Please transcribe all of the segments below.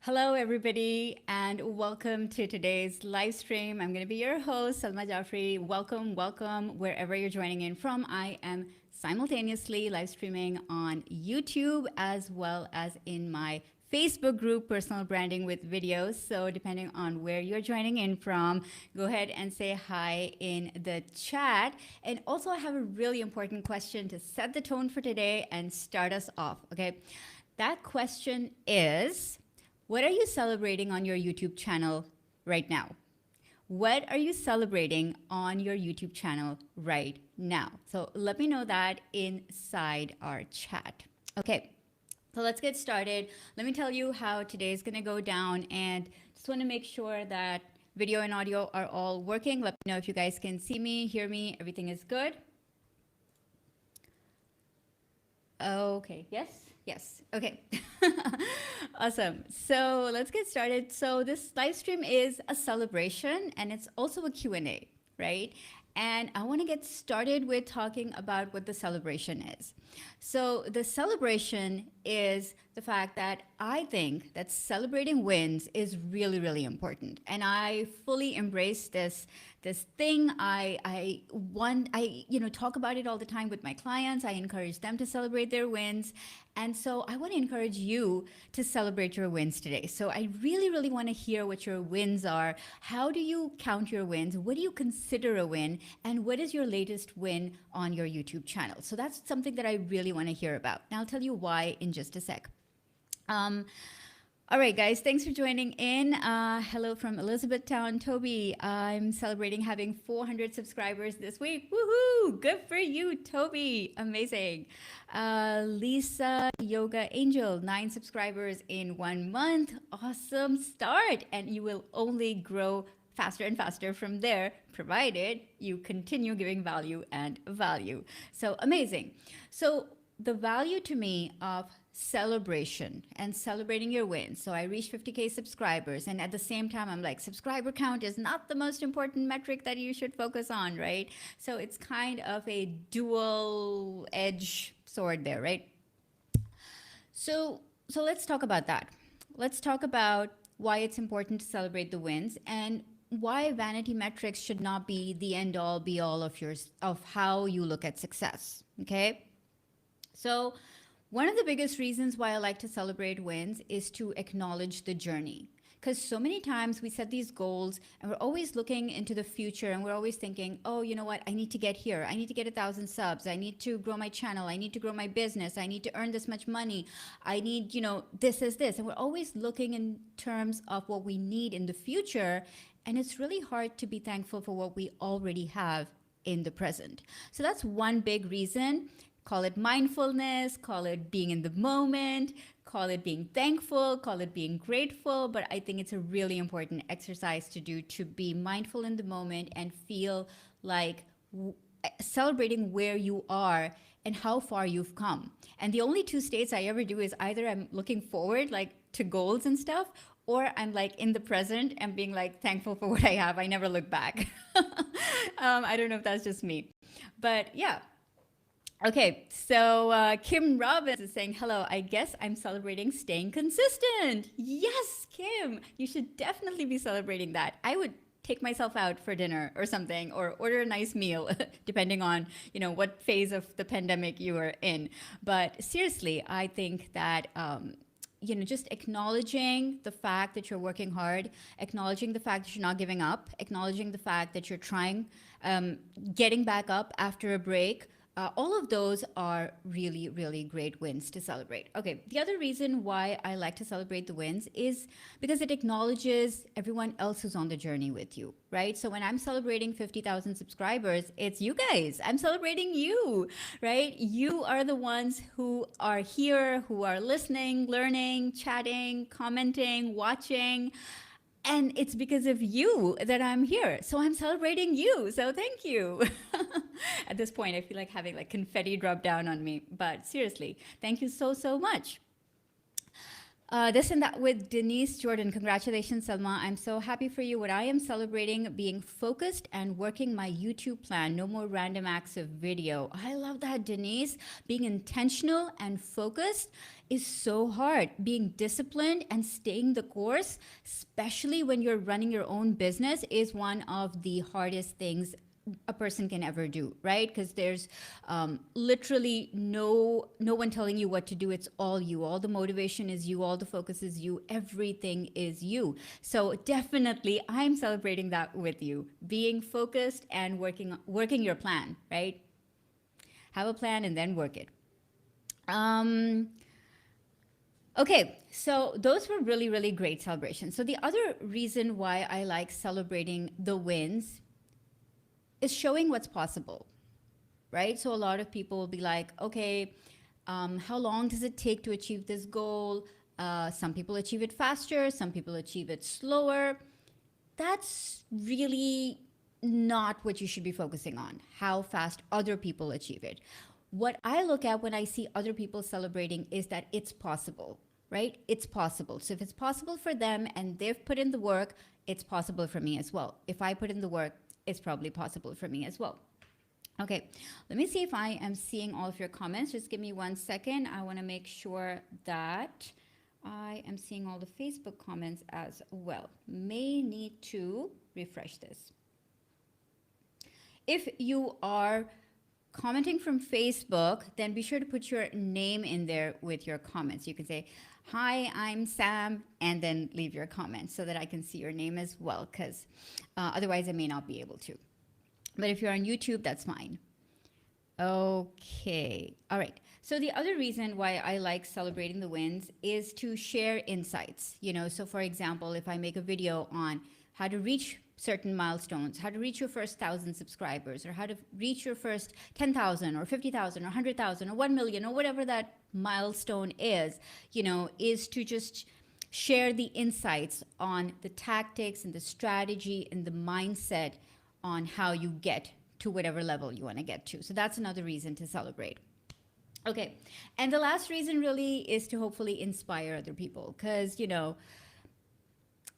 Hello, everybody, and welcome to today's live stream. I'm going to be your host, Salma Jaffrey. Welcome, wherever you're joining in from. I am simultaneously live streaming on YouTube as well as in my Facebook group, Personal Branding with Videos. So, depending on where you're joining in from, go ahead and say hi in the chat. And also, I have a really important question to set the tone for today and start us off. Okay. That question is, what are you celebrating on your YouTube channel right now? What are you celebrating on your YouTube channel right now? So let me know that inside our chat. Okay, so let's get started. Let me tell you how today is going to go down, and just want to make sure that video and audio are all working. Let me know if you guys can see me, hear me, everything is good. Okay, yes? Yes, okay. Awesome. So let's get started. So this live stream is a celebration and it's also a Q&A, right? And I want to get started with talking about what the celebration is. So the celebration is the fact that I think that celebrating wins is really, really important. And I fully embrace this thing. I talk about it all the time with my clients. I encourage them to celebrate their wins. And so I want to encourage you to celebrate your wins today. So I really, really want to hear what your wins are. How do you count your wins? What do you consider a win? And what is your latest win on your YouTube channel? So that's something that I really want to hear about. And I'll tell you why in just a sec. All right, guys, thanks for joining in. Hello from Elizabethtown. Toby, I'm celebrating having 400 subscribers this week. Woohoo! Good for you, Toby. Amazing. Lisa Yoga Angel, 9 subscribers in 1 month. Awesome start. And you will only grow faster and faster from there, provided you continue giving value and value. So amazing. So the value to me of celebration and celebrating your wins. So I reached 50K subscribers, and at the same time, I'm like, subscriber count is not the most important metric that you should focus on, right? So it's kind of a dual edge sword there, right? So let's talk about that. Let's talk about why it's important to celebrate the wins and why vanity metrics should not be the end all be all of how you look at success. Okay. So one of the biggest reasons why I like to celebrate wins is to acknowledge the journey. Because so many times we set these goals and we're always looking into the future and we're always thinking, oh, you know what? I need to get here. I need to get 1,000 subs. I need to grow my channel. I need to grow my business. I need to earn this much money. I need, this is this. And we're always looking in terms of what we need in the future. And it's really hard to be thankful for what we already have in the present. So that's one big reason. Call it mindfulness, call it being in the moment, call it being thankful, call it being grateful. But I think it's a really important exercise to do, to be mindful in the moment and feel like celebrating where you are and how far you've come. And the only 2 states I ever do is either I'm looking forward like to goals and stuff, or I'm like in the present and being like thankful for what I have. I never look back. I don't know if that's just me, but yeah. Okay, so Kim Robbins is saying, hello, I guess I'm celebrating staying consistent. Yes, Kim, you should definitely be celebrating that. I would take myself out for dinner or something, or order a nice meal, depending on, what phase of the pandemic you are in. But seriously, I think that, just acknowledging the fact that you're working hard, acknowledging the fact that you're not giving up, acknowledging the fact that you're trying, getting back up after a break, all of those are really, really great wins to celebrate. Okay, the other reason why I like to celebrate the wins is because it acknowledges everyone else who's on the journey with you, right? So when I'm celebrating 50,000 subscribers, it's you guys. I'm celebrating you, right? You are the ones who are here, who are listening, learning, chatting, commenting, watching. And it's because of you that I'm here. So I'm celebrating you. So thank you. At this point, I feel like having like confetti drop down on me. But seriously, thank you so, so much. This and that with Denise Jordan. Congratulations, Selma. I'm so happy for you. What I am celebrating being focused and working my YouTube plan. No more random acts of video. I love that, Denise. Being intentional and focused is so hard. Being disciplined and staying the course, especially when you're running your own business, is one of the hardest things a person can ever do, right? Because there's literally no one telling you what to do. It's all you. All the motivation is you. All the focus is you. Everything is you. So definitely, I'm celebrating that with you. Being focused and working your plan, right? Have a plan and then work it. Um, Okay, so those were really, really great celebrations. So the other reason why I like celebrating the wins is showing what's possible, right? So a lot of people will be like, okay, how long does it take to achieve this goal? Some people achieve it faster, some people achieve it slower. That's really not what you should be focusing on, how fast other people achieve it. What I look at when I see other people celebrating is that it's possible, right? It's possible. So if it's possible for them and they've put in the work, it's possible for me as well. If I put in the work, it's probably possible for me as well. Okay, let me see if I am seeing all of your comments. Just give me 1 second. I want to make sure that I am seeing all the Facebook comments as well. May need to refresh this. If you are commenting from Facebook, then be sure to put your name in there with your comments. You can say, hi, I'm Sam, and then leave your comments so that I can see your name as well, because otherwise I may not be able to. But if you're on YouTube, that's fine. Okay. All right. So the other reason why I like celebrating the wins is to share insights. So for example, if I make a video on how to reach certain milestones, how to reach your first 1,000 subscribers, or how to reach your first 10,000 or 50,000 or 100,000 or 1 million or whatever that milestone is to just share the insights on the tactics and the strategy and the mindset on how you get to whatever level you want to get to. So that's another reason to celebrate. Okay. And the last reason really is to hopefully inspire other people, because,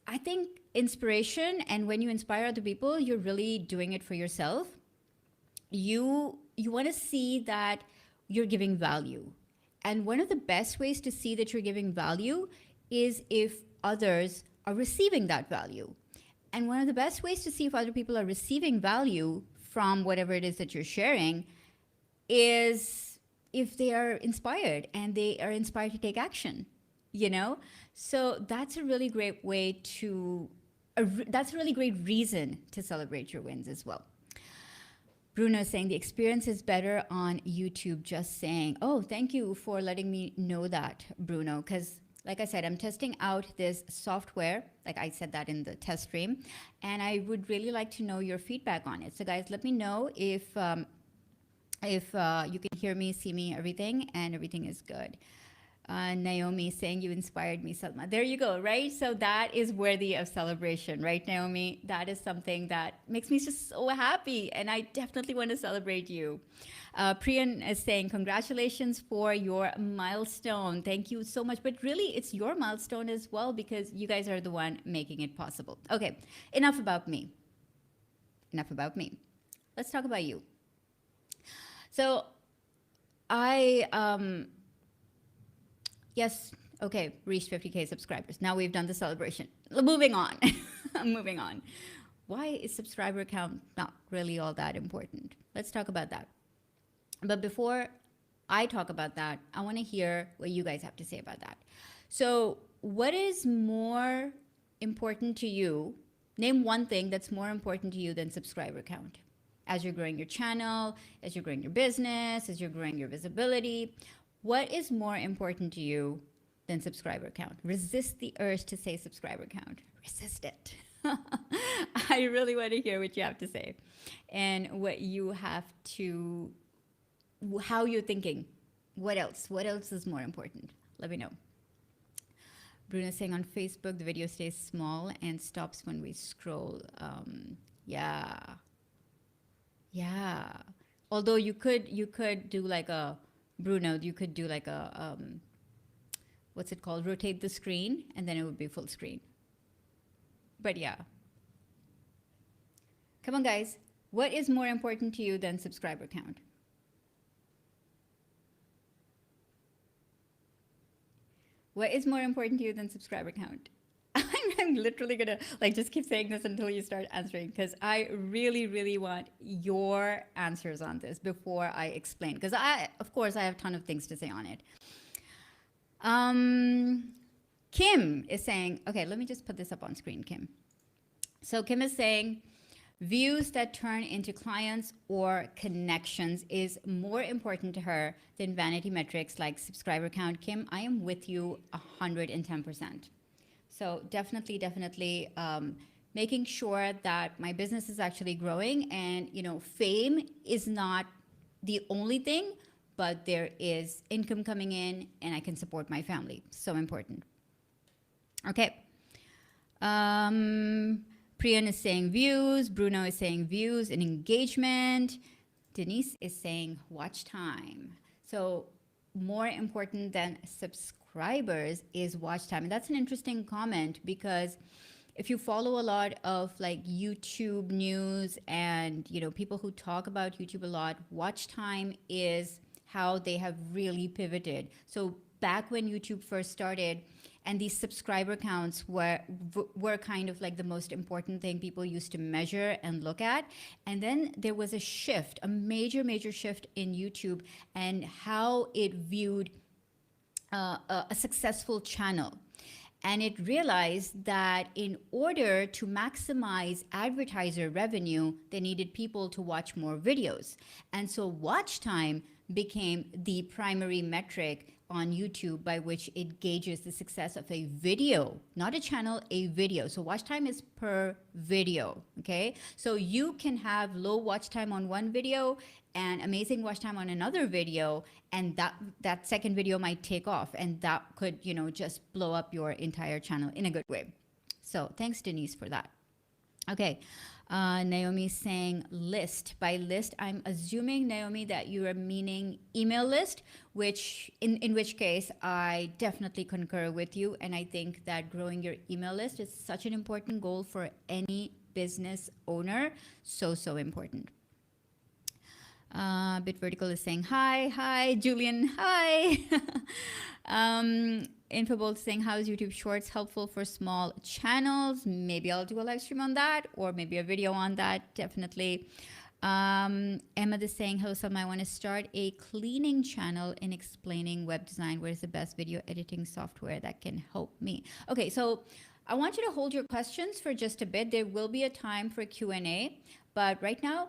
I think inspiration, and when you inspire other people, you're really doing it for yourself. You want to see that you're giving value. And one of the best ways to see that you're giving value is if others are receiving that value. And one of the best ways to see if other people are receiving value from whatever it is that you're sharing is if they are inspired and they are inspired to take action, So that's a really great way that's a really great reason to celebrate your wins as well. Bruno is saying the experience is better on YouTube, just saying. Oh, thank you for letting me know that, Bruno, because like I said, I'm testing out this software, like I said that in the test stream, and I would really like to know your feedback on it. So guys, let me know if you can hear me, see me, everything, and everything is good. Naomi saying you inspired me, Salma. There you go, right? So that is worthy of celebration, right, Naomi? That is something that makes me just so happy, and I definitely want to celebrate you. Priyan is saying congratulations for your milestone. Thank you so much. But really, it's your milestone as well, because you guys are the one making it possible. Okay, enough about me. Enough about me. Let's talk about you. So yes, okay, reached 50K subscribers. Now we've done the celebration. Moving on. Moving on. Why is subscriber count not really all that important? Let's talk about that. But before I talk about that, I want to hear what you guys have to say about that. So what is more important to you? Name one thing that's more important to you than subscriber count. As you're growing your channel, as you're growing your business, as you're growing your visibility, what is more important to you than subscriber count? Resist the urge to say subscriber count. Resist it. I really want to hear what you have to say and what you have to, how you're thinking. What else? What else is more important? Let me know. Bruno saying on Facebook, the video stays small and stops when we scroll. Yeah. Although you could do like a, Bruno, you could do like a what's it called? Rotate the screen, and then it would be full screen. But yeah. Come on, guys. What is more important to you than subscriber count? What is more important to you than subscriber count? I'm literally gonna like just keep saying this until you start answering, because I really, really want your answers on this before I explain. Because of course, I have a ton of things to say on it. Kim is saying, okay, let me just put this up on screen, Kim. So Kim is saying, views that turn into clients or connections is more important to her than vanity metrics like subscriber count. Kim, I am with you 110%. So definitely making sure that my business is actually growing, and fame is not the only thing, but there is income coming in and I can support my family. So important. Okay. Priyan is saying views. Bruno is saying views and engagement. Denise is saying watch time. So more important than subscribers is watch time. And that's an interesting comment, because if you follow a lot of like YouTube news and people who talk about YouTube a lot, watch time is how they have really pivoted. So back when YouTube first started, and these subscriber counts were kind of like the most important thing people used to measure and look at. And then there was a shift, a major shift in YouTube and how it viewed a successful channel. And it realized that in order to maximize advertiser revenue, they needed people to watch more videos. And so watch time became the primary metric on YouTube by which it gauges the success of a video, not a channel, a video. So watch time is per video, okay? So you can have low watch time on one video and amazing watch time on another video, and that second video might take off, and that could, just blow up your entire channel in a good way. So thanks, Denise, for that. Okay. Naomi saying list. By list, I'm assuming, Naomi, that you are meaning email list, which in which case I definitely concur with you. And I think that growing your email list is such an important goal for any business owner. So important. Bit Vertical is saying hi, Julian, hi. Infobolt saying, how is YouTube Shorts helpful for small channels? Maybe I'll do a live stream on that, or maybe a video on that, definitely. Emma is saying, hello, Salma, I want to start a cleaning channel in explaining web design. What is the best video editing software that can help me? Okay, so I want you to hold your questions for just a bit. There will be a time for Q&A, but right now,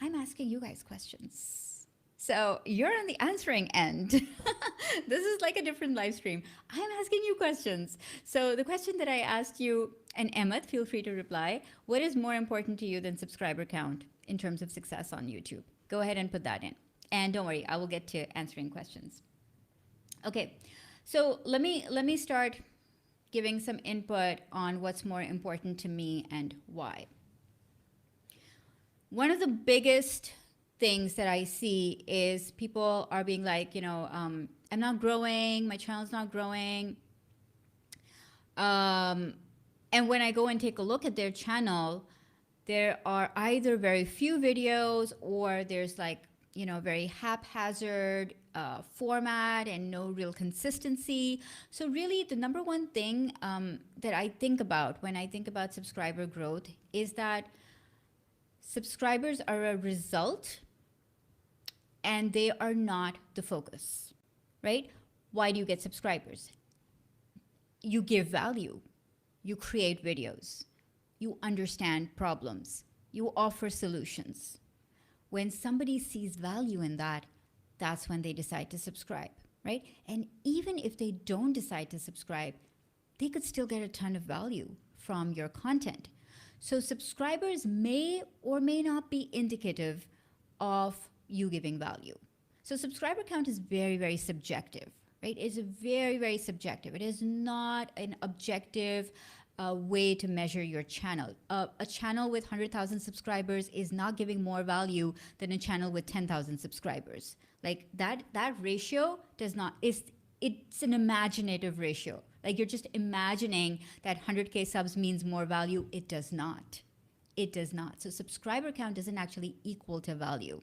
I'm asking you guys questions. So you're on the answering end. This is like a different live stream. I'm asking you questions. So the question that I asked you, and Emma, feel free to reply, what is more important to you than subscriber count in terms of success on YouTube? Go ahead and put that in. And don't worry, I will get to answering questions. Okay, so let me start giving some input on what's more important to me and why. One of the biggest things that I see is people are being like, I'm not growing, my channel's not growing. And when I go and take a look at their channel, there are either very few videos, or there's like, very haphazard format and no real consistency. So really the number one thing that I think about when I think about subscriber growth is that subscribers are a result and they are not the focus, right? Why do you get subscribers? You give value, you create videos, you understand problems, you offer solutions. When somebody sees value in that, that's when they decide to subscribe, right? And even if they don't decide to subscribe, they could still get a ton of value from your content. So subscribers may or may not be indicative of you giving value. So subscriber count is very, very subjective, right? It's very, very subjective. It is not an objective way to measure your channel. A channel with 100,000 subscribers is not giving more value than a channel with 10,000 subscribers. Like that ratio is it's an imaginative ratio. Like you're just imagining that 100K subs means more value. It does not. It does not. So subscriber count doesn't actually equal to value.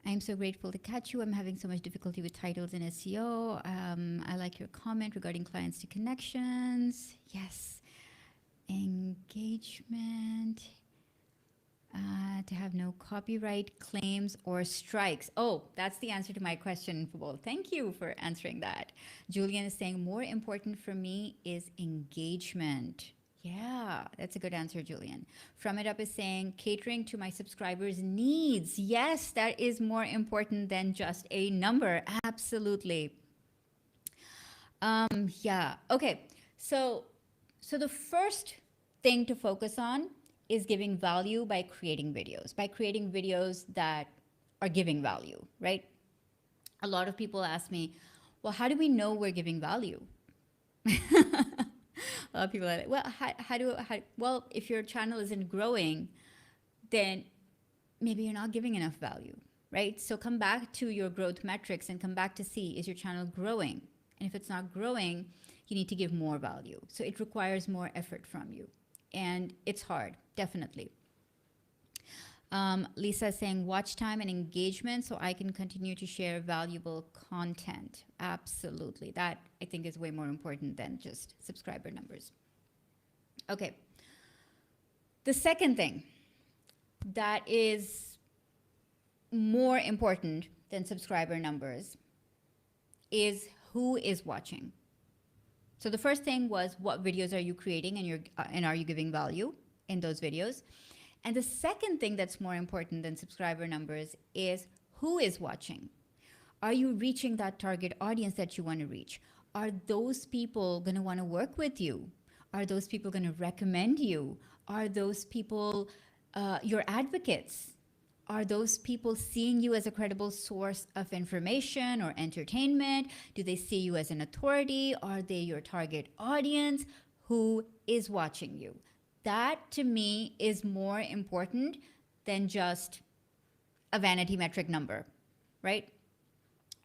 I'm so grateful to catch you. I'm having so much difficulty with titles in SEO. I like your comment regarding clients to connections. Yes. Engagement. To have no copyright claims or strikes. Oh, that's the answer to my question. Well, thank you for answering that. Julian is saying more important for me is engagement. Yeah, that's a good answer, Julian. From It Up is saying catering to my subscribers' needs. Yes, that is more important than just a number. Absolutely. Yeah. Okay. So the first thing to focus on is giving value by creating videos that are giving value, right? A lot of people ask me, well, how do we know we're giving value? A lot of people are like, well, well, if your channel isn't growing, then maybe you're not giving enough value, right? So come back to your growth metrics and come back to see, is your channel growing? And if it's not growing, you need to give more value. So it requires more effort from you. And it's hard, definitely. Lisa is saying watch time and engagement so I can continue to share valuable content. Absolutely. That I think is way more important than just subscriber numbers. Okay. The second thing that is more important than subscriber numbers is who is watching. So the first thing was what videos are you creating and are you giving value in those videos? And the second thing that's more important than subscriber numbers is who is watching. Are you reaching that target audience that you want to reach? Are those people going to want to work with you? Are those people going to recommend you? Are those people your advocates? Are those people seeing you as a credible source of information or entertainment? Do they see you as an authority? Are they your target audience? Who is watching you? That to me is more important than just a vanity metric number, right?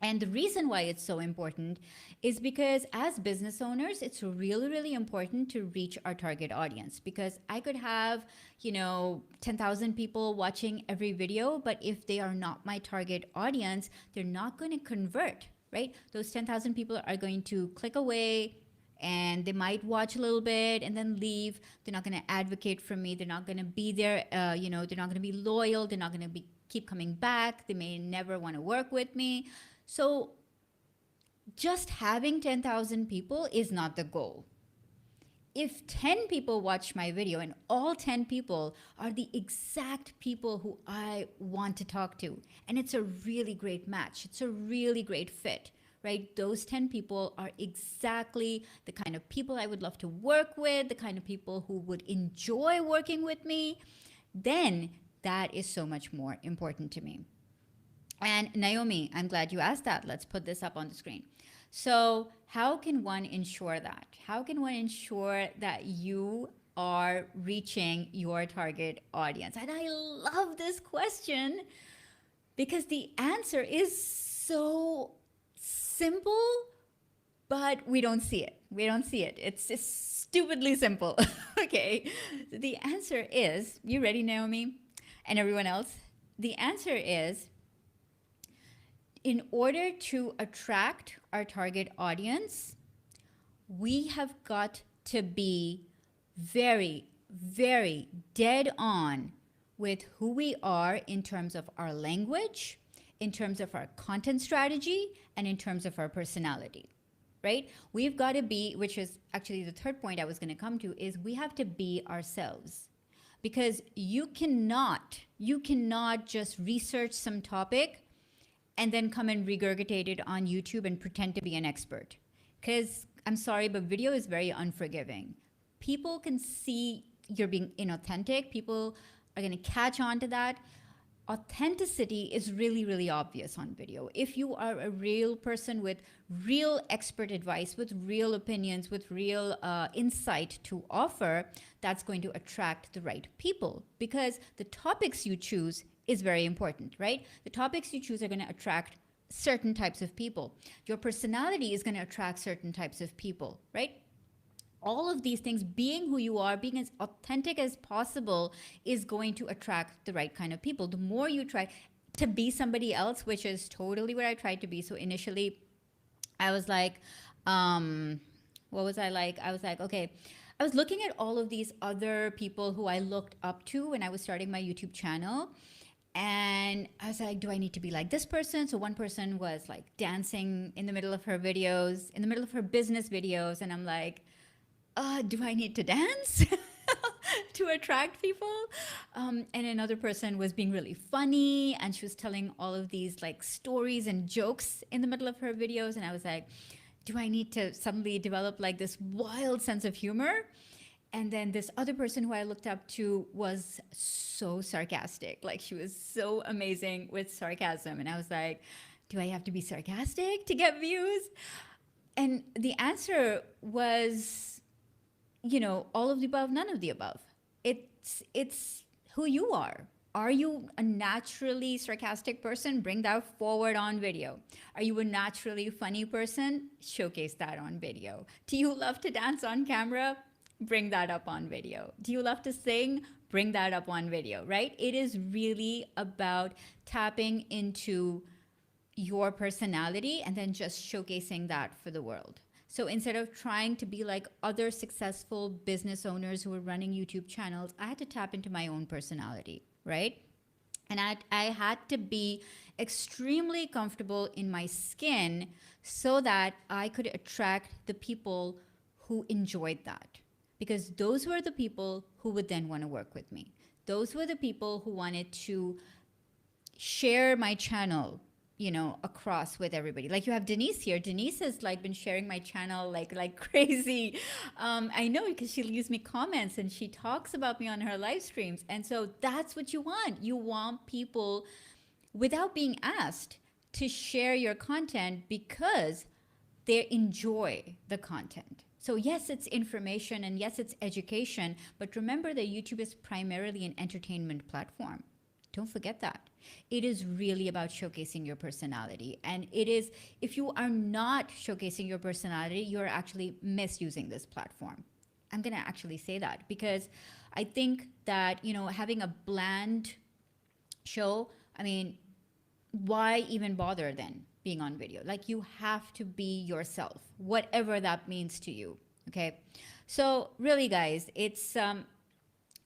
And the reason why it's so important is because as business owners, it's really, really important to reach our target audience, because I could have, 10,000 people watching every video, but if they are not my target audience, they're not going to convert, right? Those 10,000 people are going to click away and they might watch a little bit and then leave. They're not going to advocate for me. They're not going to be there. They're not going to be loyal. They're not going to keep coming back. They may never want to work with me. So just having 10,000 people is not the goal. If 10 people watch my video and all 10 people are the exact people who I want to talk to, and it's a really great match, it's a really great fit, right? Those 10 people are exactly the kind of people I would love to work with, the kind of people who would enjoy working with me, then that is so much more important to me. And Naomi, I'm glad you asked that. Let's put this up on the screen. So how can one ensure that? How can one ensure that you are reaching your target audience? And I love this question because the answer is so simple, but we don't see it. We don't see it. It's just stupidly simple. Okay. The answer is, you ready, Naomi? And everyone else? The answer is, in order to attract our target audience, we have got to be very, very dead on with who we are in terms of our language, in terms of our content strategy, and in terms of our personality, right? We've got to be, which is actually the third point I was going to come to, is we have to be ourselves. Because you cannot just research some topic and then come and regurgitate it on YouTube and pretend to be an expert. Because I'm sorry, but video is very unforgiving. People can see you're being inauthentic. People are going to catch on to that. Authenticity is really, really obvious on video. If you are a real person with real expert advice, with real opinions, with real insight to offer, that's going to attract the right people, because the topics you choose is very important, right? The topics you choose are going to attract certain types of people. Your personality is going to attract certain types of people, right? All of these things, being who you are, being as authentic as possible, is going to attract the right kind of people. The more you try to be somebody else, which is totally what I tried to be. So initially, I was like, what was I like? I was like, okay, I was looking at all of these other people who I looked up to when I was starting my YouTube channel. And I was like, do I need to be like this person? So one person was like dancing in the middle of her videos, in the middle of her business videos. And I'm like, do I need to dance to attract people? And another person was being really funny and she was telling all of these like stories and jokes in the middle of her videos. And I was like, do I need to suddenly develop like this wild sense of humor? And then this other person who I looked up to was so sarcastic. Like she was so amazing with sarcasm. And I was like, do I have to be sarcastic to get views? And the answer was, all of the above, none of the above. It's who you are. Are you a naturally sarcastic person? Bring that forward on video. Are you a naturally funny person? Showcase that on video. Do you love to dance on camera? Bring that up on video. Do you love to sing? Bring that up on video, right? It is really about tapping into your personality and then just showcasing that for the world. So instead of trying to be like other successful business owners who are running YouTube channels, I had to tap into my own personality, right? And I had to be extremely comfortable in my skin so that I could attract the people who enjoyed that. Because those were the people who would then want to work with me. Those were the people who wanted to share my channel, across with everybody. Like you have Denise here. Denise has like been sharing my channel like crazy. I know because she leaves me comments and she talks about me on her live streams. And so that's what you want. You want people without being asked to share your content because they enjoy the content. So yes, it's information and yes, it's education, but remember that YouTube is primarily an entertainment platform. Don't forget that. It is really about showcasing your personality. And it is, if you are not showcasing your personality, you're actually misusing this platform. I'm going to actually say that because I think that, having a bland show, I mean, why even bother then being on video? Like you have to be yourself, whatever that means to you. Okay. So really guys, it's,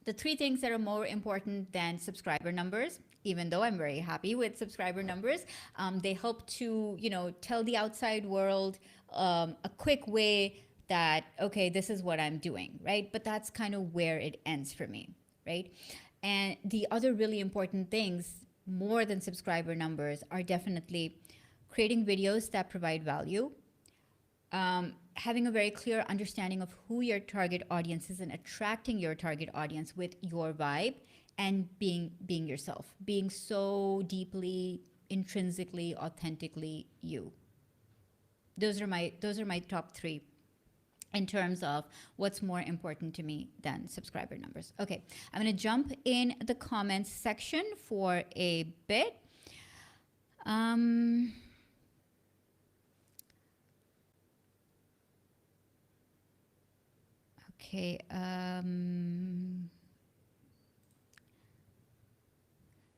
the three things that are more important than subscriber numbers, even though I'm very happy with subscriber numbers, they help to, tell the outside world a quick way that, okay, this is what I'm doing, right? But that's kind of where it ends for me, right? And the other really important things, more than subscriber numbers, are definitely creating videos that provide value, having a very clear understanding of who your target audience is and attracting your target audience with your vibe, and being yourself, being so deeply, intrinsically, authentically you. Those are my top three in terms of what's more important to me than subscriber numbers. Okay, I'm going to jump in the comments section for a bit. Okay.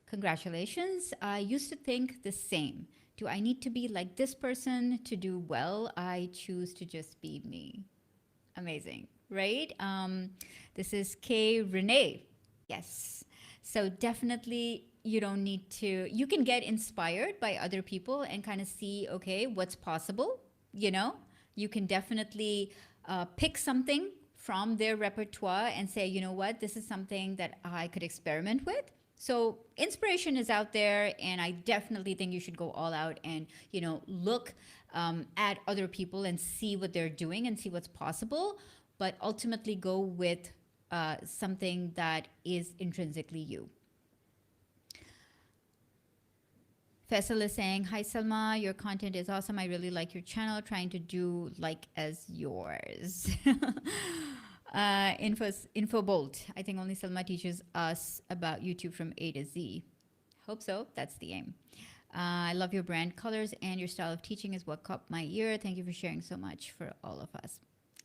Congratulations. I used to think the same. Do I need to be like this person to do well? I choose to just be me. Amazing, right? This is K. Renee. Yes. So definitely you don't need to, you can get inspired by other people and kind of see, okay, what's possible, You can definitely pick something from their repertoire and say, you know what, this is something that I could experiment with. So inspiration is out there, and I definitely think you should go all out and, look at other people and see what they're doing and see what's possible, but ultimately go with something that is intrinsically you. Faisal is saying, hi Salma, your content is awesome. I really like your channel, trying to do like as yours. Infobolt, I think only Salma teaches us about YouTube from A to Z. Hope so. That's the aim. I love your brand colors and your style of teaching is what caught my ear. Thank you for sharing so much for all of us.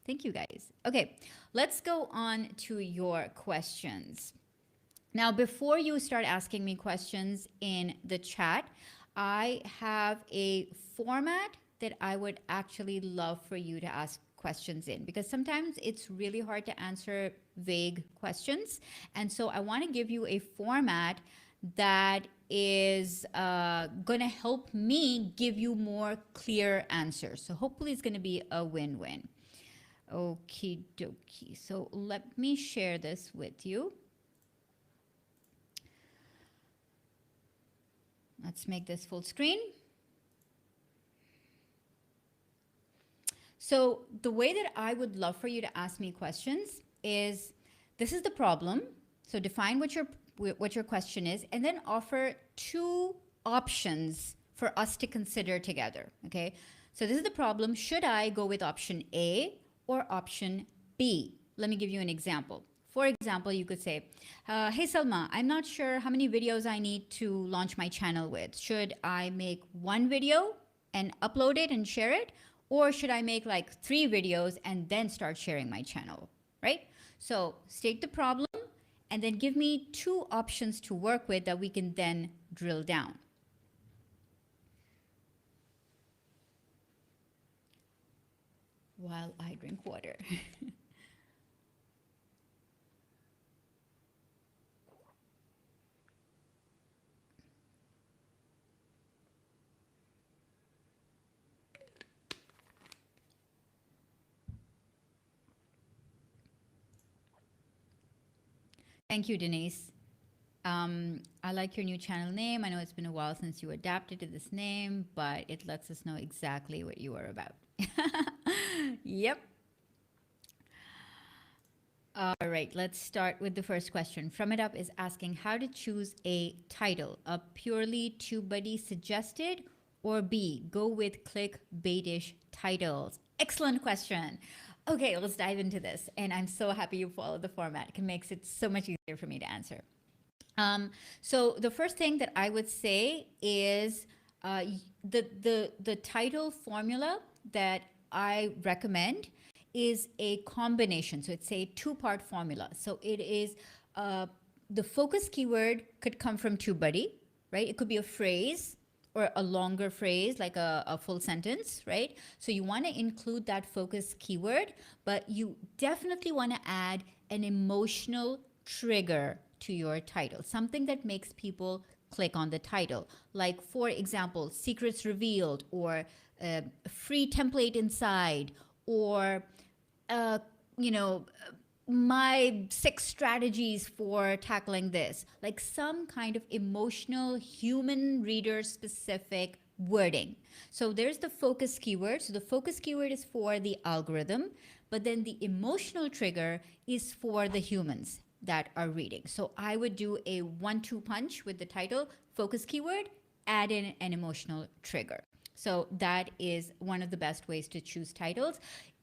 Thank you guys. Okay, let's go on to your questions. Now, before you start asking me questions in the chat, I have a format that I would actually love for you to ask questions in, because sometimes it's really hard to answer vague questions. And so I want to give you a format that is going to help me give you more clear answers. So hopefully it's going to be a win-win. Okie dokie. So let me share this with you. Let's make this full screen. So the way that I would love for you to ask me questions is, this is the problem. So define what your question is, and then offer two options for us to consider together. Okay. So this is the problem. Should I go with option A or option B? Let me give you an example. For example, you could say, hey, Salma, I'm not sure how many videos I need to launch my channel with. Should I make one video and upload it and share it? Or should I make like 3 videos and then start sharing my channel, right? So state the problem and then give me 2 options to work with that we can then drill down. While I drink water. Thank you, Denise. I like your new channel name. I know it's been a while since you adapted to this name, but it lets us know exactly what you are about. Yep. All right, let's start with the first question. From It Up is asking how to choose a title, a purely TubeBuddy suggested, or B, go with clickbaitish titles. Excellent question. Okay, let's dive into this. And I'm so happy you followed the format. It makes it so much easier for me to answer. So the first thing that I would say is the title formula that I recommend is a combination. So it's a 2-part formula. So it is the focus keyword could come from TubeBuddy, right? It could be a phrase or a longer phrase, like a full sentence, right? So you want to include that focus keyword, but you definitely want to add an emotional trigger to your title, something that makes people click on the title. Like, for example, secrets revealed, or free template inside, or, my 6 strategies for tackling this, like some kind of emotional, human reader specific wording. So there's the focus keyword. So the focus keyword is for the algorithm, but then the emotional trigger is for the humans that are reading. So I would do a 1-2 punch with the title, focus keyword, add in an emotional trigger. So that is one of the best ways to choose titles.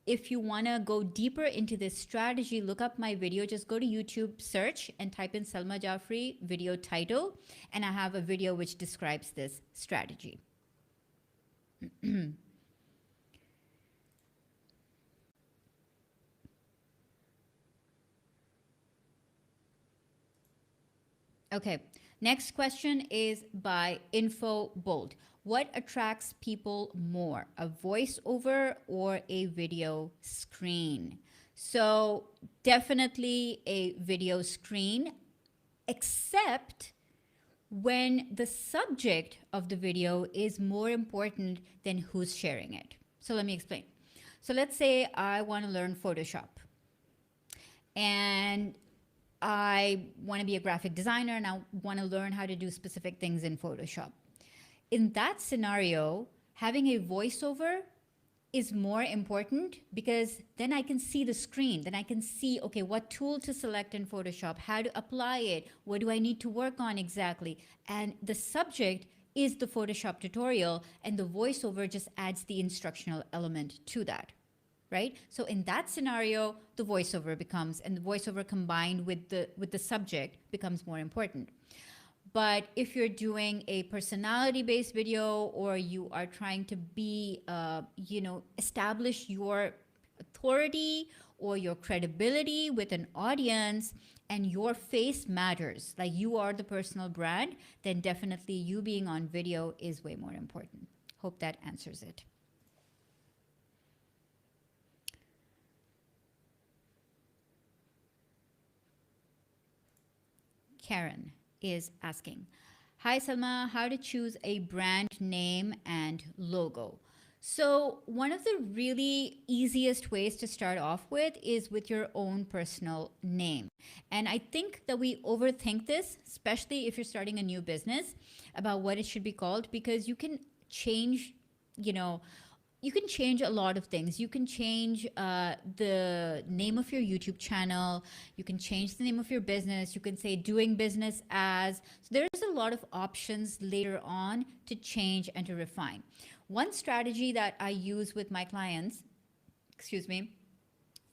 If you want to go deeper into this strategy, look up my video. Just go to YouTube, search, and type in Salma Jafri video title. And I have a video which describes this strategy. Okay, next question is by Info Bold. What attracts people more, a voiceover or a video screen? So definitely a video screen, except when the subject of the video is more important than who's sharing it. So let me explain. So let's say I want to learn Photoshop, and I want to be a graphic designer, and I want to learn how to do specific things in Photoshop. In that scenario, having a voiceover is more important, because then I can see the screen. Then I can see, okay, what tool to select in Photoshop, how to apply it, what do I need to work on exactly? And the subject is the Photoshop tutorial, and the voiceover just adds the instructional element to that, right? So in that scenario, the voiceover becomes, and the voiceover combined with the subject becomes more important. But if you're doing a personality based video, or you are trying to be, establish your authority or your credibility with an audience, and your face matters, like you are the personal brand, then definitely you being on video is way more important. Hope that answers it. Karen is asking, hi Salma, how to choose a brand name and logo? So, one of the really easiest ways to start off with is with your own personal name. And I think that we overthink this, especially if you're starting a new business, about what it should be called, because you can change, you know, you can change a lot of things. You can change the name of your YouTube channel. You can change the name of your business. You can say doing business as. So there's a lot of options later on to change and to refine. One strategy that I use with my clients, excuse me,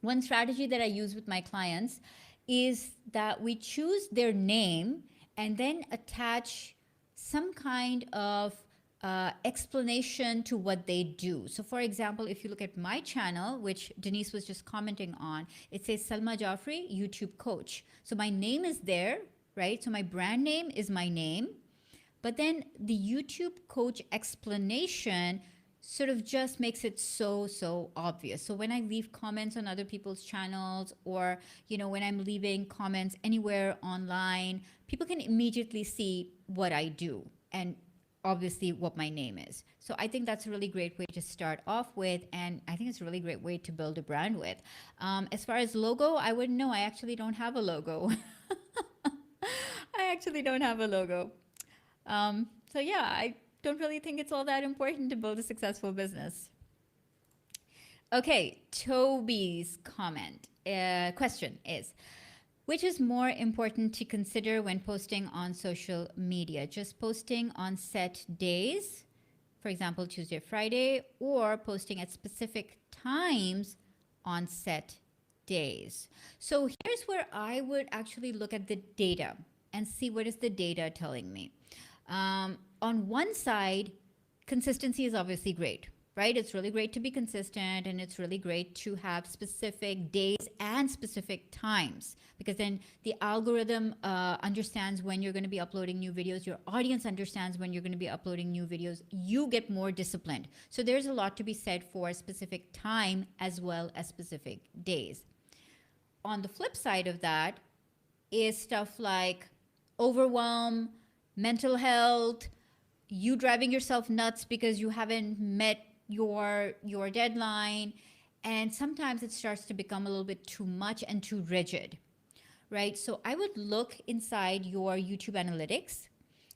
one strategy that I use with my clients is that we choose their name and then attach some kind of explanation to what they do. So, for example, if you look at my channel, which Denise was just commenting on, it says Salma Jaffrey, YouTube coach. So, my name is there, right? So, my brand name is my name. But then the YouTube coach explanation sort of just makes it so obvious. So when I leave comments on other people's channels, or when I'm leaving comments anywhere online, people can immediately see what I do and obviously what my name is. So I think that's a really great way to start off with, and I think it's a really great way to build a brand with. As far as logo, I wouldn't know. I actually don't have a logo. I actually don't have a logo. So yeah, I don't really think it's all that important to build a successful business. Okay, Toby's question is, which is more important to consider when posting on social media? Just posting on set days, for example, Tuesday, Friday, or posting at specific times on set days? So here's where I would actually look at the data and see what is the data telling me. On one side, consistency is obviously great, right? It's really great to be consistent, and it's really great to have specific days and specific times, because then the algorithm understands when you're going to be uploading new videos. Your audience understands when you're going to be uploading new videos. You get more disciplined. So there's a lot to be said for specific time as well as specific days. On the flip side of that is stuff like overwhelm, mental health, you driving yourself nuts because you haven't met your deadline, and sometimes it starts to become a little bit too much and too rigid, right? So I would look inside your YouTube analytics,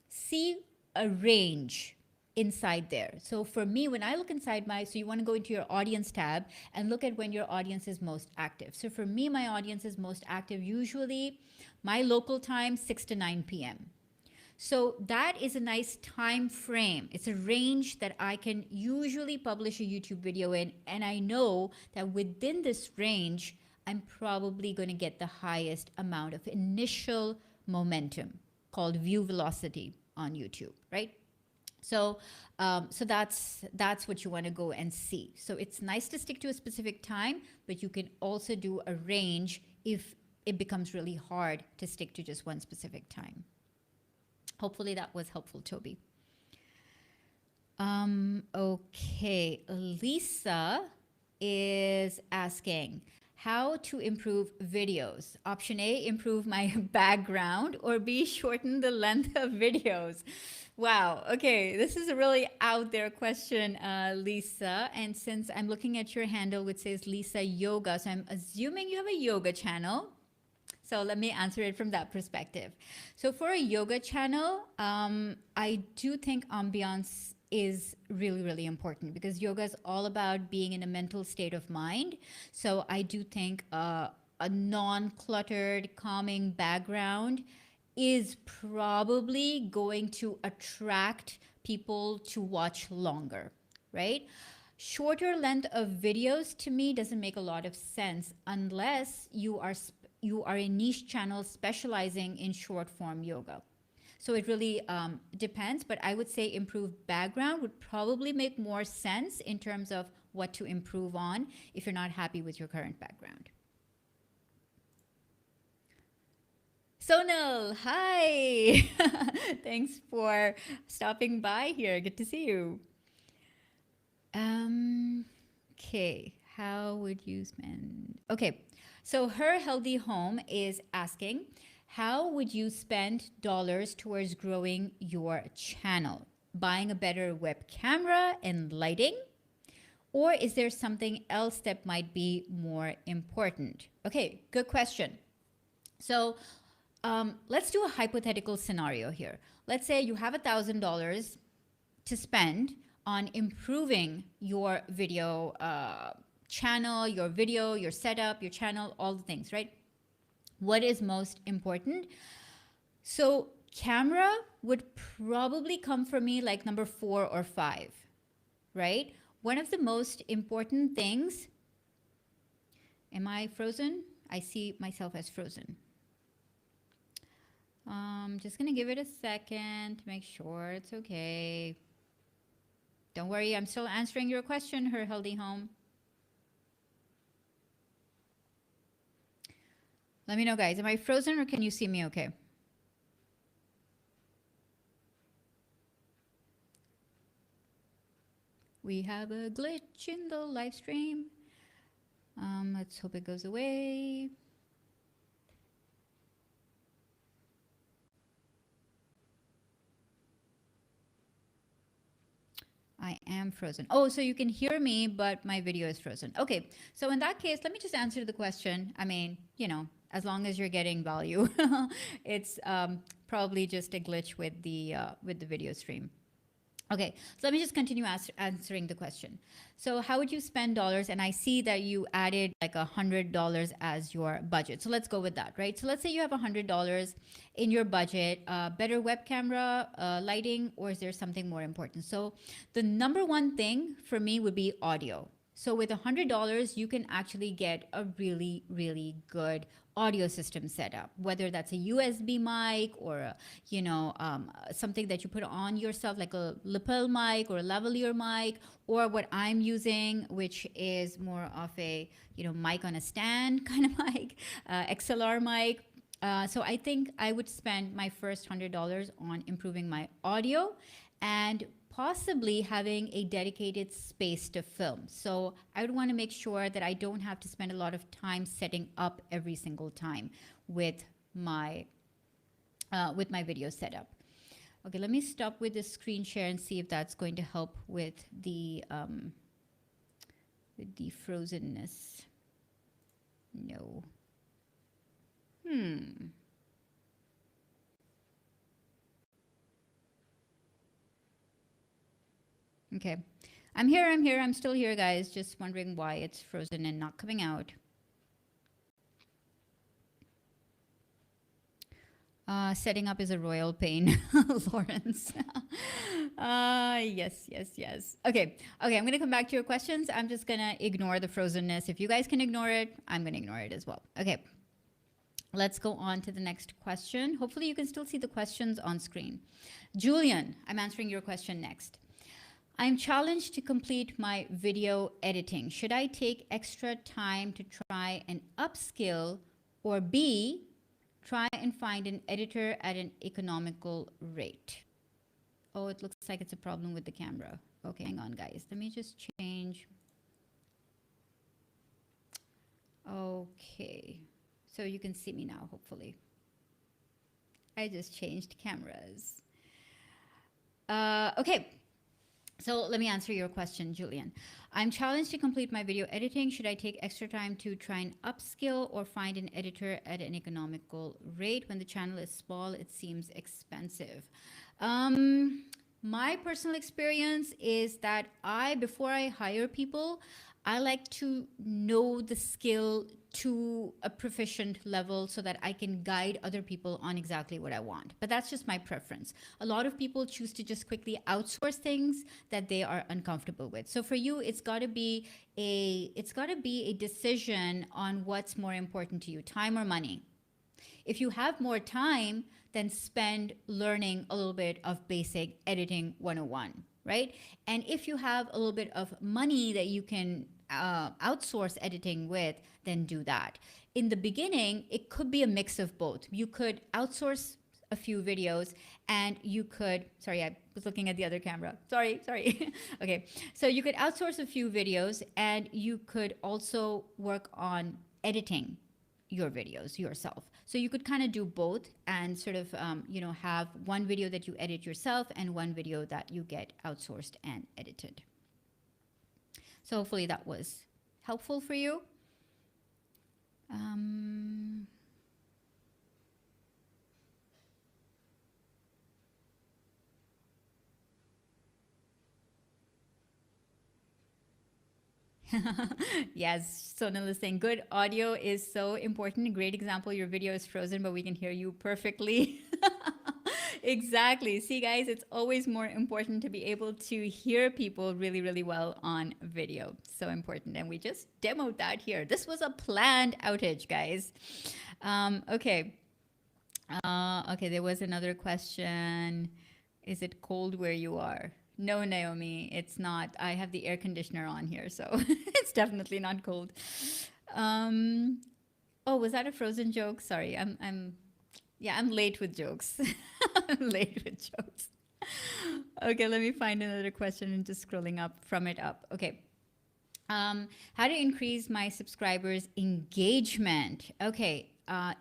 see a range inside there. So for me, when I look inside so you want to go into your audience tab and look at when your audience is most active. So for me, my audience is most active usually my local time, 6 to 9 p.m. So that is a nice time frame. It's a range that I can usually publish a YouTube video in, and I know that within this range, I'm probably going to get the highest amount of initial momentum, called view velocity on YouTube, right? So, so that's what you want to go and see. So it's nice to stick to a specific time, but you can also do a range if it becomes really hard to stick to just one specific time. Hopefully that was helpful, Toby. Okay, Lisa is asking how to improve videos. Option A, improve my background, or B, shorten the length of videos. Wow, okay, this is a really out there question, Lisa. And since I'm looking at your handle, which says Lisa Yoga, so I'm assuming you have a yoga channel. So let me answer it from that perspective. So for a yoga channel, I do think ambiance is really, really important, because yoga is all about being in a mental state of mind. So I do think a non-cluttered, calming background is probably going to attract people to watch longer, right? Shorter length of videos to me doesn't make a lot of sense unless you are a niche channel specializing in short form yoga. So it really depends, but I would say improved background would probably make more sense in terms of what to improve on if you're not happy with your current background. Sonal, hi. Thanks for stopping by here. Good to see you. Um, okay, how would you spend? Okay, so her healthy home is asking, how would you spend dollars towards growing your channel? Buying a better web camera and lighting? Or is there something else that might be more important? Okay, good question. So let's do a hypothetical scenario here. Let's say you have $1,000 to spend on improving your video channel, your video, your setup, your channel, all the things, right? What is most important? So camera would probably come for me like number 4 or 5, right? One of the most important things, am I frozen? I see myself as frozen. Just gonna give it a second to make sure it's okay. Don't worry, I'm still answering your question, her healthy home. Let me know, guys. Am I frozen or can you see me okay? We have a glitch in the live stream. Let's hope it goes away. I am frozen. Oh, so you can hear me, but my video is frozen. Okay, so in that case, let me just answer the question. I mean, you know, as long as you're getting value, it's probably just a glitch with the video stream. Okay, so let me just continue answering the question. So how would you spend dollars? And I see that you added like $100 as your budget. So let's go with that, right? So let's say you have $100 in your budget, better web camera, lighting, or is there something more important? So the number one thing for me would be audio. So with $100, you can actually get a really, really good audio system set up, whether that's a USB mic or a, you know, something that you put on yourself, like a lapel mic or a lavalier mic, or what I'm using, which is more of a, you know, mic on a stand kind of mic, XLR mic. So I think I would spend my first $100 on improving my audio and possibly having a dedicated space to film. So I would want to make sure that I don't have to spend a lot of time setting up every single time with my video setup. Okay, let me stop with the screen share and see if that's going to help with the frozenness. No. Okay. I'm here, I'm still here, guys. Just wondering why it's frozen and not coming out. Setting up is a royal pain, Lawrence. Yes. Okay, I'm going to come back to your questions. I'm just going to ignore the frozenness. If you guys can ignore it, I'm going to ignore it as well. Okay, let's go on to the next question. Hopefully you can still see the questions on screen. Julian, I'm answering your question next. I'm challenged to complete my video editing. Should I take extra time to try and upskill, or B, try and find an editor at an economical rate? Oh, it looks like it's a problem with the camera. Okay, hang on, guys. Let me just change. Okay, so you can see me now, hopefully. I just changed cameras. Okay. So let me answer your question, Julian. I'm challenged to complete my video editing. Should I take extra time to try and upskill or find an editor at an economical rate? When the channel is small, it seems expensive. My personal experience is that before I hire people, I like to know the skill to a proficient level so that I can guide other people on exactly what I want. But that's just my preference. A lot of people choose to just quickly outsource things that they are uncomfortable with. So for you, it's got to be a decision on what's more important to you, time or money. If you have more time, then spend learning a little bit of basic editing 101, right? And if you have a little bit of money that you can outsource editing with, then do that. In the beginning, it could be a mix of both. You could outsource a few videos and you could, sorry, I was looking at the other camera. Sorry. Okay. So you could outsource a few videos and you could also work on editing your videos yourself. So you could kind of do both and sort of, have one video that you edit yourself and one video that you get outsourced and edited. So hopefully that was helpful for you. Yes, Sonal is saying good audio is so important. A great example, your video is frozen, but we can hear you perfectly. Exactly. See, guys, it's always more important to be able to hear people really, really well on video. So important. And we just demoed that here. This was a planned outage, guys. Okay. Okay, there was another question. Is it cold where you are? No, Naomi, it's not. I have the air conditioner on here, so it's definitely not cold. Oh, was that a Frozen joke? Sorry, I'm late with jokes. I'm late with jokes. Okay, let me find another question and just scrolling up from it up. Okay. How to increase my subscribers' engagement? Okay.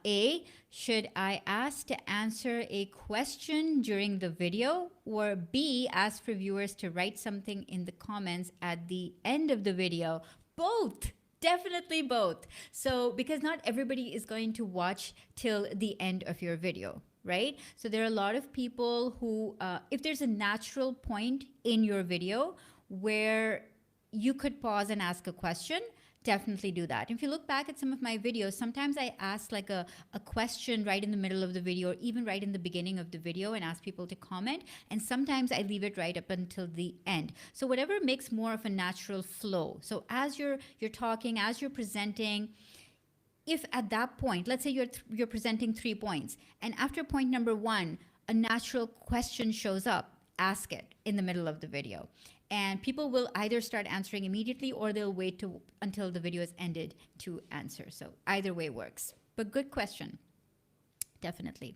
A, should I ask to answer a question during the video? Or B, ask for viewers to write something in the comments at the end of the video? Both. Definitely both. So, because not everybody is going to watch till the end of your video, right? So there are a lot of people who, if there's a natural point in your video where you could pause and ask a question, definitely do that. If you look back at some of my videos, sometimes I ask like a question right in the middle of the video, or even right in the beginning of the video, and ask people to comment. And sometimes I leave it right up until the end. So whatever makes more of a natural flow. So as you're talking, as you're presenting, if at that point, let's say you're presenting 3 points, and after point number 1, a natural question shows up, ask it in the middle of the video. And people will either start answering immediately or they'll wait until the video is ended to answer. So either way works. But good question. Definitely.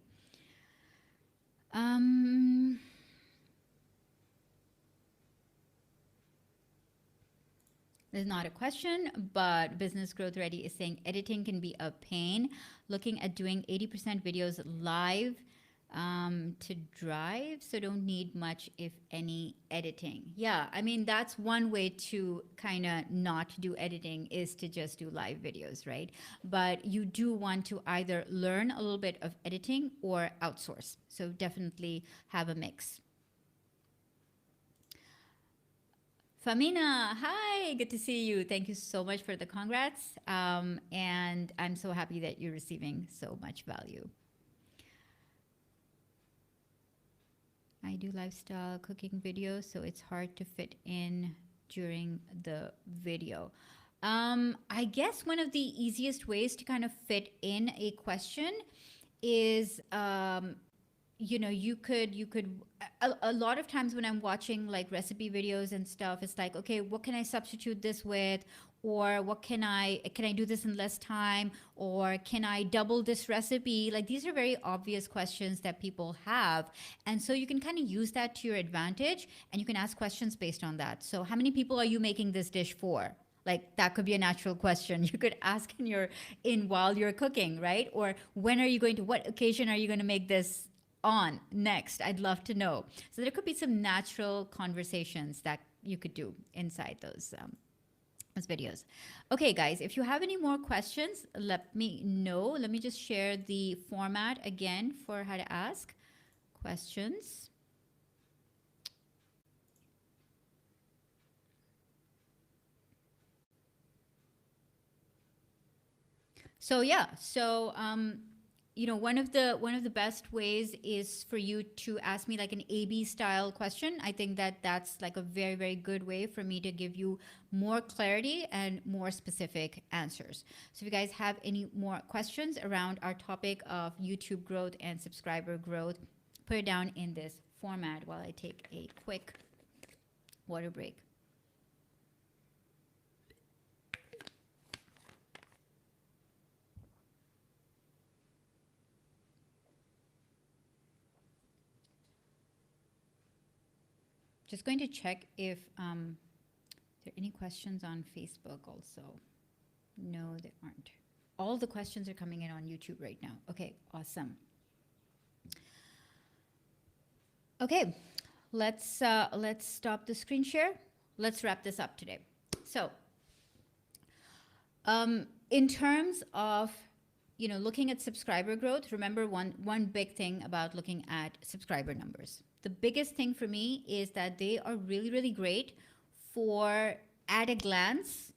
There's not a question, but Business Growth Ready is saying editing can be a pain. Looking at doing 80% videos live to drive, so don't need much, if any, editing. Yeah, I mean, that's one way to kind of not do editing, is to just do live videos, right? But you do want to either learn a little bit of editing or outsource. So definitely have a mix. Famina, hi, good to see you. Thank you so much for the congrats. And I'm so happy that you're receiving so much value. I do lifestyle cooking videos, so it's hard to fit in during the video. I guess one of the easiest ways to kind of fit in a question is, you could a lot of times when I'm watching like recipe videos and stuff, it's like, okay, what can I substitute this with? Or what can I do this in less time? Or can I double this recipe? Like, these are very obvious questions that people have. And so you can kind of use that to your advantage, and you can ask questions based on that. So how many people are you making this dish for? Like, that could be a natural question you could ask while you're cooking, right? Or what occasion are you going to make this on next? I'd love to know. So there could be some natural conversations that you could do inside those videos. Okay, guys, if you have any more questions, let me know. Let me just share the format again for how to ask questions. So yeah, one of the best ways is for you to ask me like an AB style question. I think that that's like a very, very good way for me to give you more clarity and more specific answers. So if you guys have any more questions around our topic of YouTube growth and subscriber growth, put it down in this format while I take a quick water break. Just going to check if there are any questions on Facebook also. No, there aren't. All the questions are coming in on YouTube right now. Okay, awesome. Okay, let's stop the screen share. Let's wrap this up today. So, in terms of looking at subscriber growth, remember one big thing about looking at subscriber numbers. The biggest thing for me is that they are really, really great for, at a glance,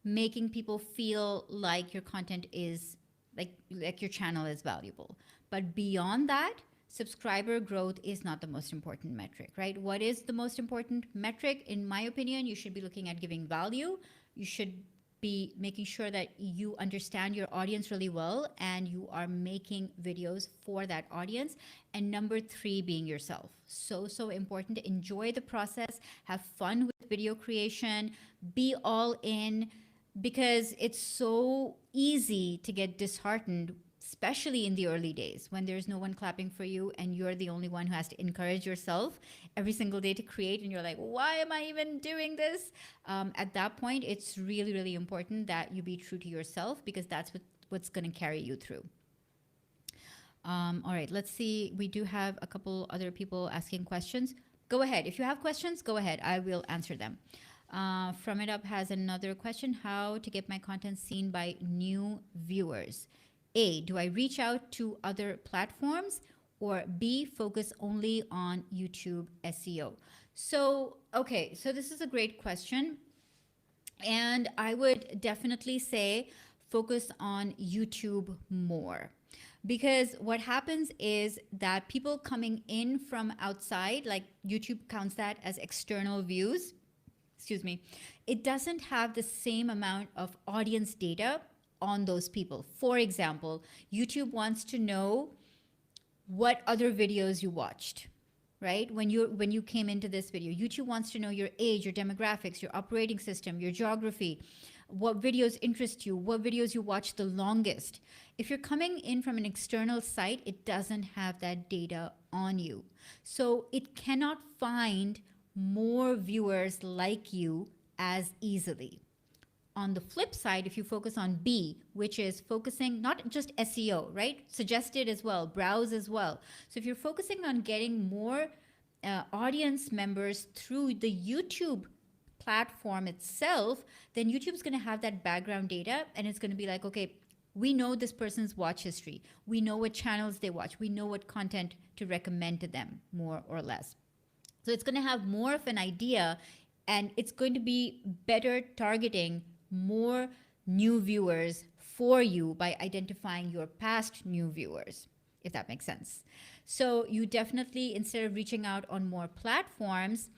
making people feel like your content is like your channel is valuable. But beyond that, subscriber growth is not the most important metric, right? What is the most important metric? In my opinion, you should be looking at giving value. You should be making sure that you understand your audience really well and you are making videos for that audience. And number 3, being yourself. So important to enjoy the process, have fun with video creation, be all in, because it's so easy to get disheartened, especially in the early days when there's no one clapping for you and you're the only one who has to encourage yourself every single day to create. And you're like, why am I even doing this? At that point, it's really, really important that you be true to yourself, because that's what's going to carry you through. All right, let's see. We do have a couple other people asking questions. Go ahead. If you have questions, go ahead. I will answer them. From It Up has another question. How to get my content seen by new viewers? A, do I reach out to other platforms? Or B, focus only on YouTube SEO? So, okay, so this is a great question. And I would definitely say focus on YouTube more. Because what happens is that people coming in from outside, like YouTube counts that as external views, excuse me, it doesn't have the same amount of audience data on those people. For example, YouTube wants to know what other videos you watched, right? When you came into this video, YouTube wants to know your age, your demographics, your operating system, your geography, what videos interest you, what videos you watch the longest. If you're coming in from an external site, it doesn't have that data on you. So it cannot find more viewers like you as easily. On the flip side, if you focus on B, which is focusing not just SEO, right? Suggested as well, browse as well. So if you're focusing on getting more audience members through the YouTube platform itself, then YouTube's going to have that background data, and it's going to be like, okay, we know this person's watch history. We know what channels they watch. We know what content to recommend to them, more or less. So it's going to have more of an idea, and it's going to be better targeting more new viewers for you by identifying your past new viewers, if that makes sense. So you definitely, instead of reaching out on more platforms,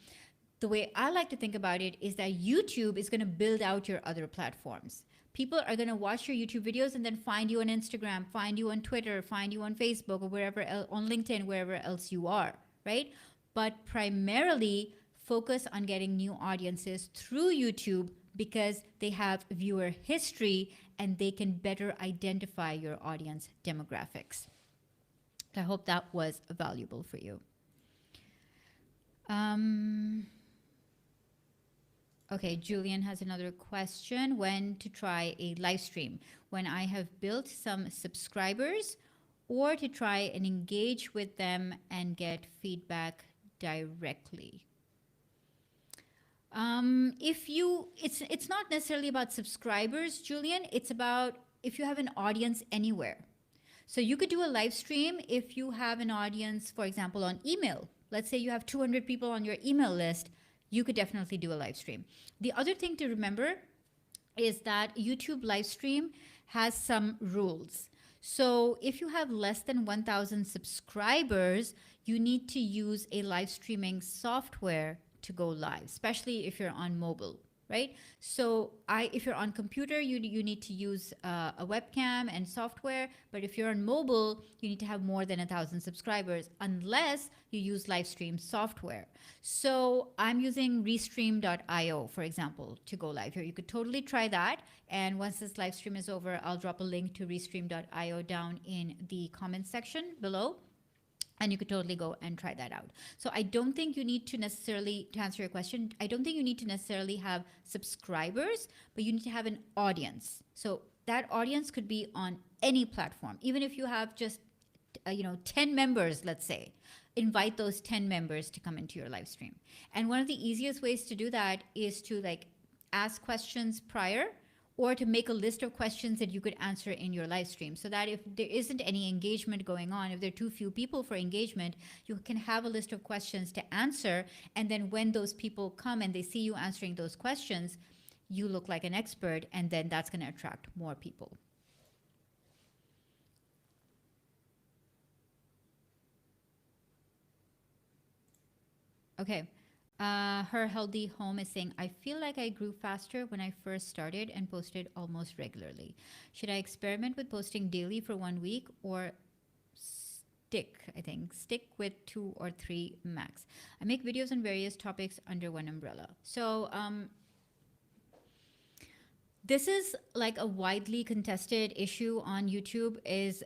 the way I like to think about it is that YouTube is going to build out your other platforms. People are going to watch your YouTube videos and then find you on Instagram, find you on Twitter, find you on Facebook, or wherever else, on LinkedIn, wherever else you are, right? But primarily focus on getting new audiences through YouTube, because they have viewer history and they can better identify your audience demographics. I hope that was valuable for you. Okay, Julian has another question. When to try a live stream? When I have built some subscribers, or to try and engage with them and get feedback directly? It's not necessarily about subscribers, Julian. It's about if you have an audience anywhere. So you could do a live stream if you have an audience, for example, on email. Let's say you have 200 people on your email list. You could definitely do a live stream. The other thing to remember is that YouTube live stream has some rules. So if you have less than 1,000 subscribers, you need to use a live streaming software to go live, especially if you're on mobile, right? So if you're on computer, you need to use a webcam and software. But if you're on mobile, you need to have more than 1,000 subscribers, unless you use live stream software. So I'm using restream.io, for example, to go live here. You could totally try that. And once this live stream is over, I'll drop a link to restream.io down in the comments section below. And you could totally go and try that out. So I don't think you need to necessarily, to answer your question, I don't think you need to necessarily have subscribers, but you need to have an audience. So that audience could be on any platform. Even if you have just 10 members, let's say, invite those 10 members to come into your live stream. And one of the easiest ways to do that is to ask questions prior, or to make a list of questions that you could answer in your live stream, so that if there isn't any engagement going on, if there are too few people for engagement, you can have a list of questions to answer. And then when those people come and they see you answering those questions, you look like an expert, and then that's going to attract more people. Okay. Her healthy home is saying, I feel like I grew faster when I first started and posted almost regularly. Should I experiment with posting daily for 1 week, or stick with 2 or 3 max? I make videos on various topics under one umbrella. So this is like a widely contested issue on YouTube is,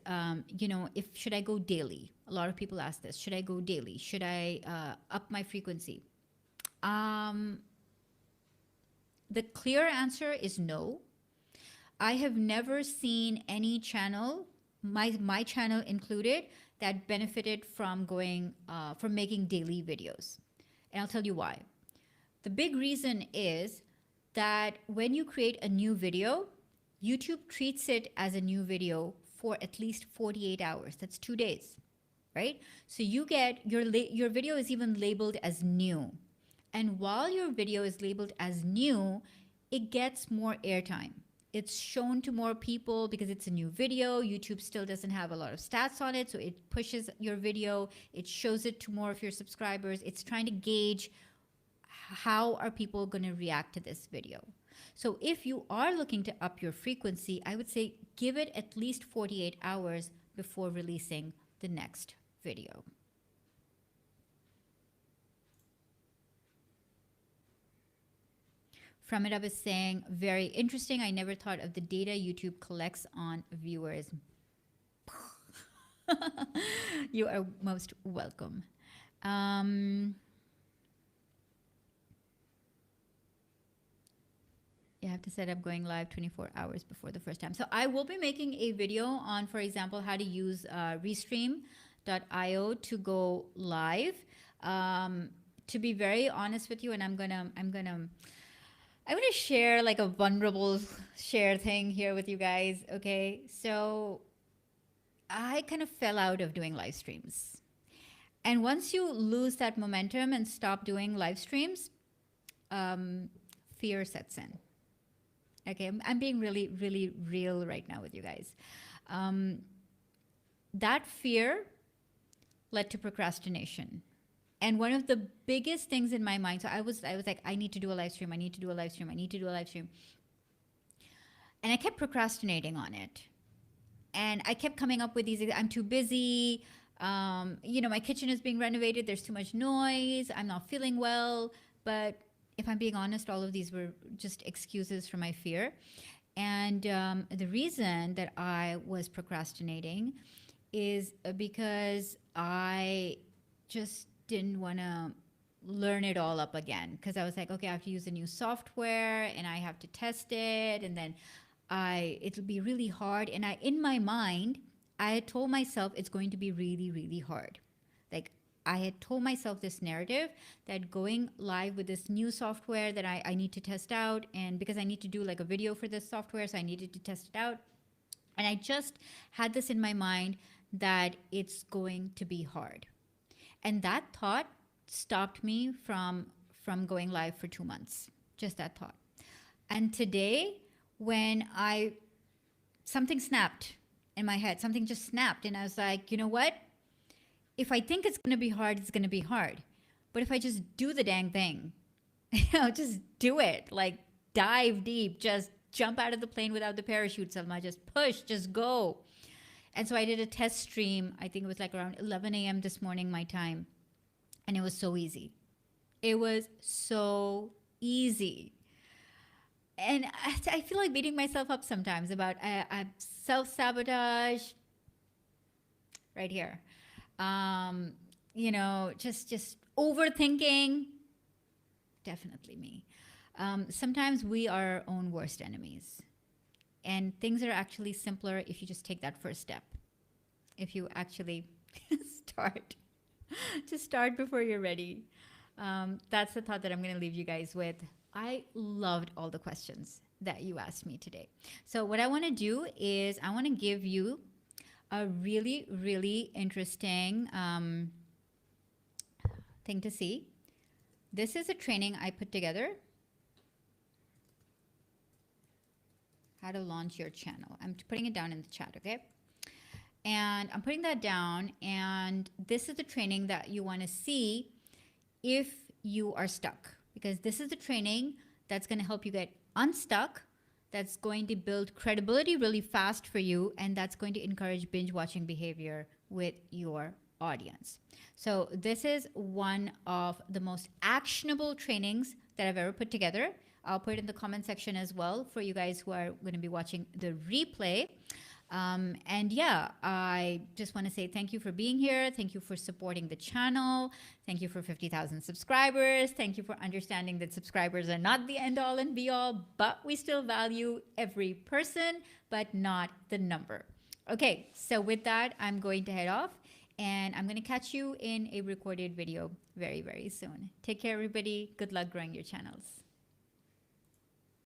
should I go daily? A lot of people ask this. Should I go daily? Should I up my frequency? The clear answer is no. I have never seen any channel, my channel included, that benefited from from making daily videos. And I'll tell you why. The big reason is that when you create a new video, YouTube treats it as a new video for at least 48 hours. That's 2 days, right? So you get your video is even labeled as new. And while your video is labeled as new, it gets more airtime. It's shown to more people because it's a new video. YouTube still doesn't have a lot of stats on it, so it pushes your video. It shows it to more of your subscribers. It's trying to gauge how are people going to react to this video. So if you are looking to up your frequency, I would say give it at least 48 hours before releasing the next video. From It Up is saying, very interesting. I never thought of the data YouTube collects on viewers. You are most welcome. You have to set up going live 24 hours before the first time. So I will be making a video on, for example, how to use restream.io to go live. To be very honest with you, and I'm gonna share like a vulnerable share thing here with you guys. Okay, so I kind of fell out of doing live streams, and once you lose that momentum and stop doing live streams, fear sets in. Okay, I'm being really, really real right now with you guys. That fear led to procrastination. And one of the biggest things in my mind, so I was like, I need to do a live stream. I need to do a live stream. I need to do a live stream. And I kept procrastinating on it. And I kept coming up with these, I'm too busy. My kitchen is being renovated. There's too much noise. I'm not feeling well. But if I'm being honest, all of these were just excuses for my fear. And the reason that I was procrastinating is because I just didn't want to learn it all up again, because I was like, okay, I have to use a new software and I have to test it, and then it'll be really hard. And in my mind, I had told myself it's going to be really, really hard. Like, I had told myself this narrative that going live with this new software that I need to test out, and because I need to do like a video for this software, so I needed to test it out. And I just had this in my mind that it's going to be hard. And that thought stopped me from going live for 2 months. Just that thought. And today, when something snapped, in my head. Something just snapped. And I was like, you know what? If I think it's going to be hard, it's going to be hard. But if I just do the dang thing, just do it. Like dive deep, just jump out of the plane without the parachute, Selma. Just push, just go. And so I did a test stream. I think it was like around 11 a.m. this morning, my time. And it was so easy. It was so easy. And I feel like beating myself up sometimes about self sabotage right here. Um, just overthinking. Definitely me. Sometimes we are our own worst enemies. And things are actually simpler if you just take that first step. If you actually start, just start before you're ready. That's the thought that I'm going to leave you guys with. I loved all the questions that you asked me today. So, what I want to do is, I want to give you a really, really interesting thing to see. This is a training I put together. How to launch your channel. I'm putting it down in the chat, okay? And I'm putting that down, and this is the training that you want to see if you are stuck, because this is the training that's going to help you get unstuck, that's going to build credibility really fast for you, and that's going to encourage binge watching behavior with your audience. So this is one of the most actionable trainings that I've ever put together. I'll put it in the comment section as well for you guys who are going to be watching the replay. And yeah, I just want to say thank you for being here. Thank you for supporting the channel. Thank you for 50,000 subscribers. Thank you for understanding that subscribers are not the end all and be all, but we still value every person, but not the number. Okay, so with that, I'm going to head off, and I'm going to catch you in a recorded video very, very soon. Take care, everybody. Good luck growing your channels.